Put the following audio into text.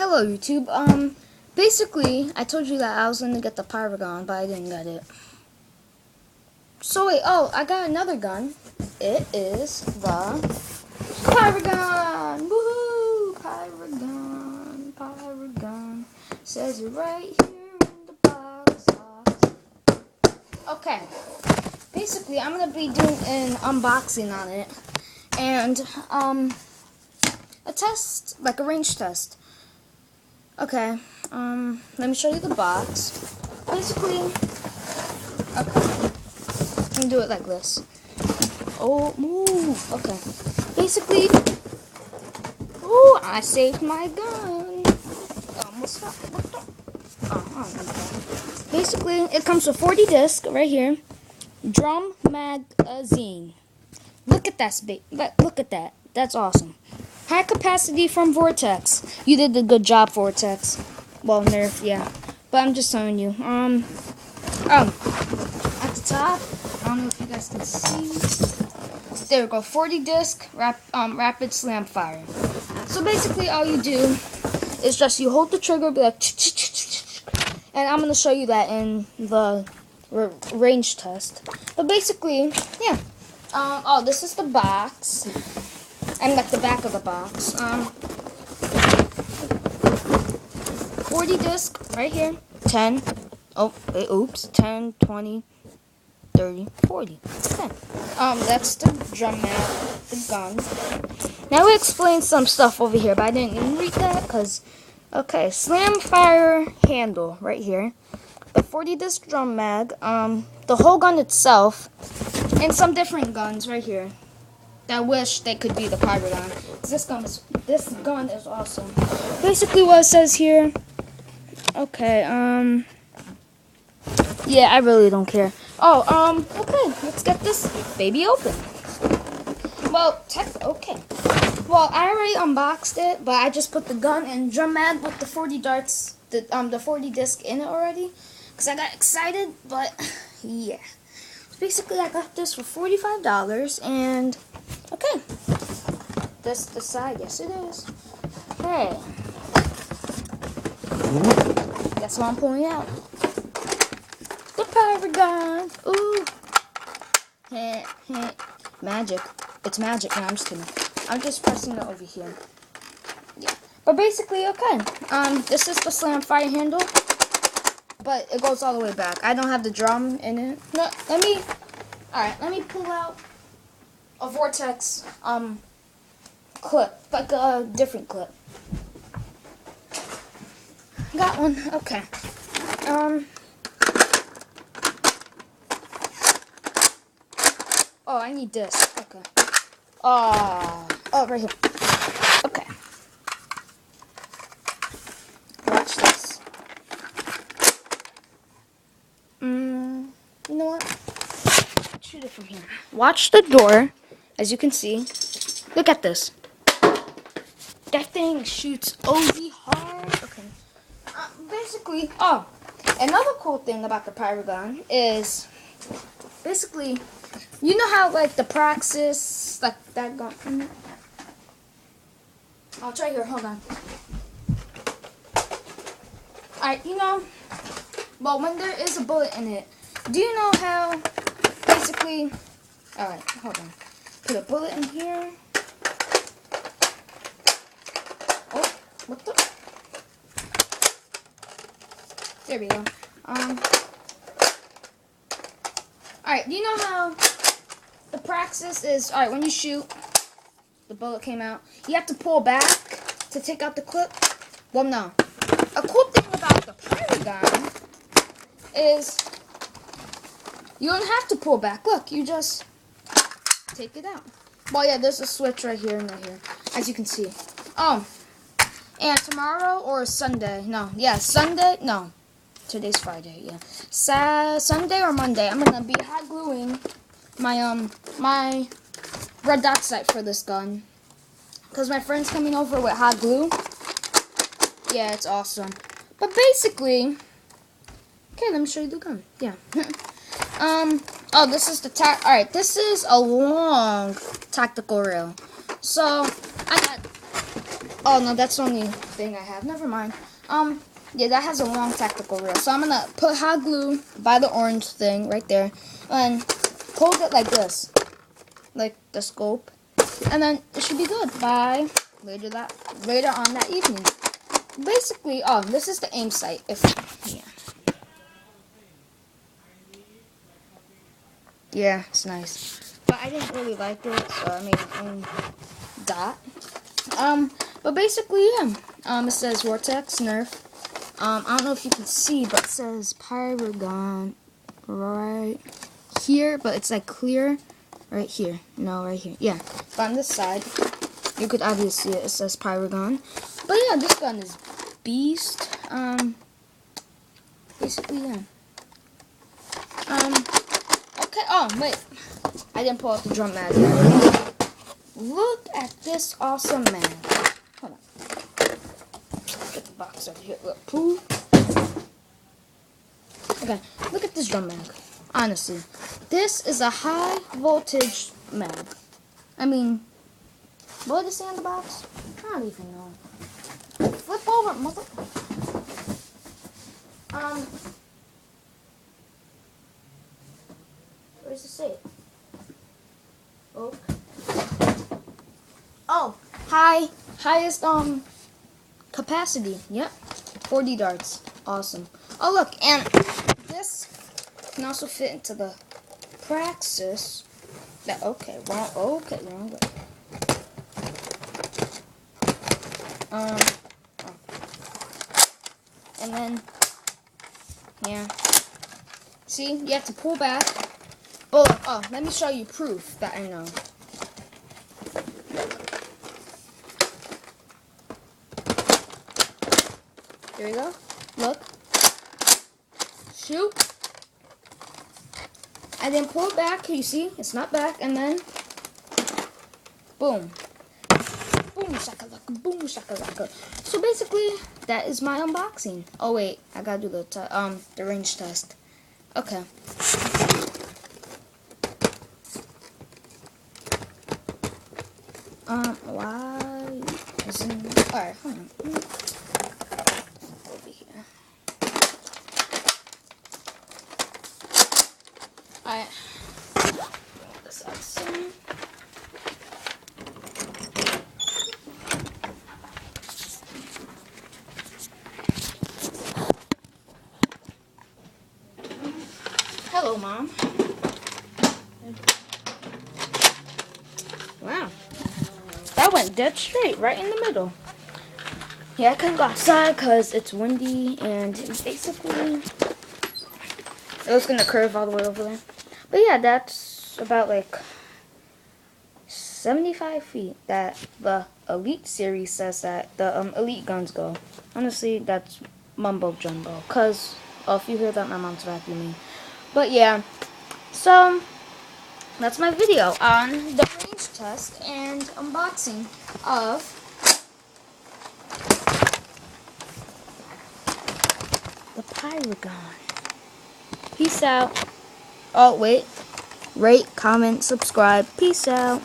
Hello YouTube. Basically, I told you that I was gonna get the pyragon, but I didn't get it. So wait, I got another gun. It is the pyragon! Woohoo! Pyragon. Says it right here in the box. Okay. Basically, I'm gonna be doing an unboxing on it. And, a test, like a range test. Okay, let me show you the box. Basically, okay, let me do it like this. Oh, move, okay. Basically, I saved my gun. Almost fell. What the? Basically, it comes with 40 discs right here. Drum magazine. Look at that, look at that. That's awesome. High capacity from Vortex. You did a good job, Vortex. Well, Nerf, yeah. But I'm just telling you. At the top, I don't know if you guys can see. There we go. 40 disc rapid slam fire. So basically, all you do is just you hold the trigger, be like, and I'm gonna show you that in the range test. But basically, yeah. This is the box. And like the back of the box. 40 disc right here. 10. Oh, oops. 10, 20, 30, 40. 10. That's the drum mat, the gun. Now we explain some stuff over here, but I didn't even read that because, okay, slam fire handle right here. The 40 disc drum mag, the whole gun itself, and some different guns right here. I wish they could be the pyragon. This gun is awesome. Basically what it says here. Okay, yeah, I really don't care. Okay, let's get this baby open. Well, okay. Well, I already unboxed it, but I just put the gun and drum mag with the 40 darts, the 40 disc in it already. Because I got excited, but yeah. Basically, I got this for $45, and okay, this the side. Yes, it is. Okay, guess what I'm pulling out? The pyragon. Ooh, magic. It's magic. No, I'm just kidding. I'm just pressing it over here. Yeah, but basically, okay. This is the slam fire handle. But it goes all the way back. I don't have the drum in it. No, let me pull out a Vortex clip, like a different clip. Got one. Okay. I need this. Okay. Right here. Okay. Watch this. You know what? Let's shoot it from here. Watch the door, as you can see. Look at this. That thing shoots OZ hard. Okay. Basically, another cool thing about the pyragon is, basically, you know how like the Praxis, like that gun. I'll try here. Hold on. Alright, well, when there is a bullet in it, do you know how, basically, alright, hold on, put a bullet in here, what the, there we go, alright, do you know how the Praxis is, alright, when you shoot, the bullet came out, you have to pull back to take out the clip? Well, no. A cool thing about the pyragon is you don't have to pull back. Look, you just take it out. Well, yeah, there's a switch right here and right here, as you can see. And tomorrow or Sunday? Sunday. No, today's Friday. Yeah, Sunday or Monday. I'm gonna be hot gluing my my red dot sight for this gun, cause my friend's coming over with hot glue. Yeah, it's awesome. But basically, okay, let me show you the gun. Yeah. This is the alright, this is a long tactical rail. So, I got Oh no, that's the only thing I have. Never mind. Yeah, that has a long tactical reel. So I'm gonna put hot glue by the orange thing right there, and hold it like this, like the scope, and then it should be good by later on that evening. Basically, oh, this is the aim sight. Yeah, it's nice, but I didn't really like it, so I made my own dot. But basically, yeah. It says Vortex Nerf. I don't know if you can see, but it says pyragon right here, but it's like clear right here. No, right here. Yeah, but on this side, you could obviously see it. It says pyragon. But yeah, this gun is beast. Basically, yeah. Okay. Oh wait, I didn't pull out the drum mag yet. Look at this awesome mag. Hold on. Get the box over here. Look, poo. Okay, look at this drum mag. Honestly, this is a high voltage mag. I mean, what did it say on the box? I don't even know. Flip over, mother. What does it say? Oh, highest capacity. Yep, 40 darts. Awesome. Oh look, and this can also fit into the Praxis. That wrong way. And then yeah. See, you have to pull back. Oh, let me show you proof that I know. Here we go. Look. Shoot. And then pull it back. You see? It's not back. And then boom. Boom shakalaka. Boom shakalaka. So basically, that is my unboxing. Oh wait, I gotta do the range test. Okay. Why isn't... Alright, hold on. Over here. Alright. This out soon. Hello, Mom. Wow. That went dead straight, right in the middle. Yeah, I couldn't go outside because it's windy and basically it was going to curve all the way over there. But yeah, that's about like 75 feet that the Elite series says that the Elite guns go. Honestly, that's mumbo jumbo because, if you hear that, my mom's vacuuming. But yeah, so that's my video on the range test and unboxing of the pyragon. Peace out. Oh, wait. Rate, comment, subscribe. Peace out.